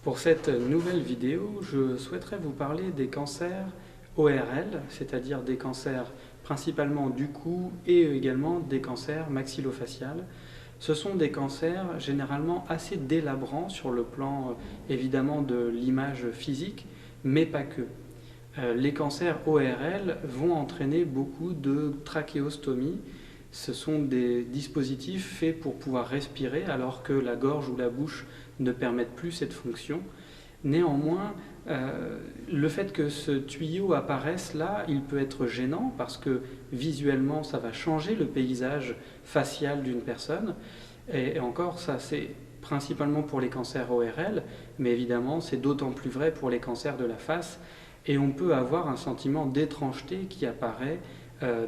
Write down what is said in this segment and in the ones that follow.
Pour cette nouvelle vidéo, je souhaiterais vous parler des cancers ORL, c'est-à-dire des cancers principalement du cou et également des cancers maxillofaciales. Ce sont des cancers généralement assez délabrants sur le plan évidemment de l'image physique, mais pas que. Les cancers ORL vont entraîner beaucoup de trachéostomie. Ce sont des dispositifs faits pour pouvoir respirer alors que la gorge ou la bouche ne permettent plus cette fonction. Néanmoins, le fait que ce tuyau apparaisse là, il peut être gênant parce que visuellement ça va changer le paysage facial d'une personne. Et encore, ça c'est principalement pour les cancers ORL, mais évidemment c'est d'autant plus vrai pour les cancers de la face. Et on peut avoir un sentiment d'étrangeté qui apparaît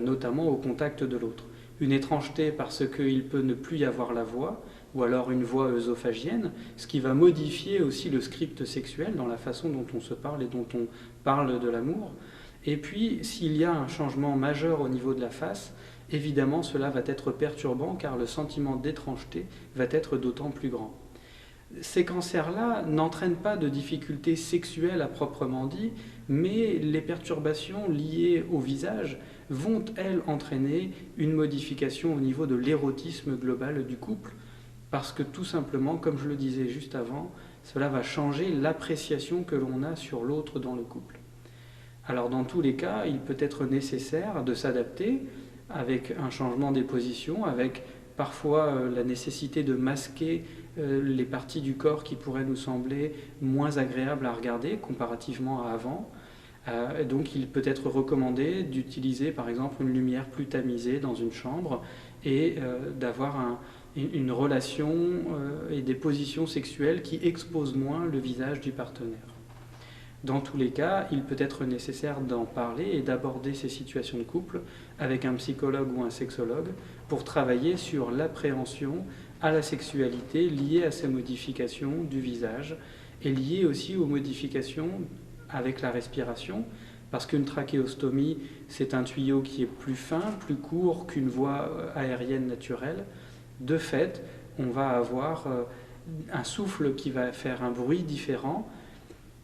notamment au contact de l'autre. Une étrangeté parce qu'il peut ne plus y avoir la voix, ou alors une voix œsophagienne, ce qui va modifier aussi le script sexuel dans la façon dont on se parle et dont on parle de l'amour. Et puis, s'il y a un changement majeur au niveau de la face, évidemment cela va être perturbant car le sentiment d'étrangeté va être d'autant plus grand. Ces cancers-là n'entraînent pas de difficultés sexuelles à proprement dit, mais les perturbations liées au visage vont, elles, entraîner une modification au niveau de l'érotisme global du couple, parce que tout simplement, comme je le disais juste avant, cela va changer l'appréciation que l'on a sur l'autre dans le couple. Alors dans tous les cas, il peut être nécessaire de s'adapter avec un changement des positions, avec parfois la nécessité de masquer les parties du corps qui pourraient nous sembler moins agréables à regarder comparativement à avant. Donc il peut être recommandé d'utiliser par exemple une lumière plus tamisée dans une chambre et d'avoir une relation et des positions sexuelles qui exposent moins le visage du partenaire. Dans tous les cas, il peut être nécessaire d'en parler et d'aborder ces situations de couple avec un psychologue ou un sexologue pour travailler sur l'appréhension à la sexualité liée à ces modifications du visage et liée aussi aux modifications avec la respiration, parce qu'une trachéostomie, c'est un tuyau qui est plus fin, plus court qu'une voie aérienne naturelle. De fait, on va avoir un souffle qui va faire un bruit différent.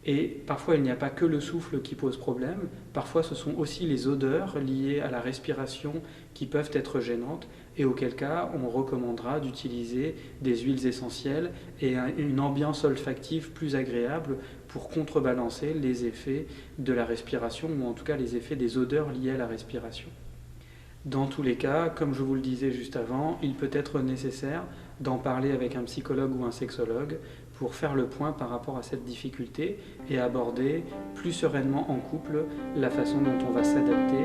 Et parfois, il n'y a pas que le souffle qui pose problème, parfois ce sont aussi les odeurs liées à la respiration qui peuvent être gênantes, et auquel cas on recommandera d'utiliser des huiles essentielles et une ambiance olfactive plus agréable pour contrebalancer les effets de la respiration, ou en tout cas les effets des odeurs liées à la respiration. Dans tous les cas, comme je vous le disais juste avant, il peut être nécessaire d'en parler avec un psychologue ou un sexologue pour faire le point par rapport à cette difficulté et aborder plus sereinement en couple la façon dont on va s'adapter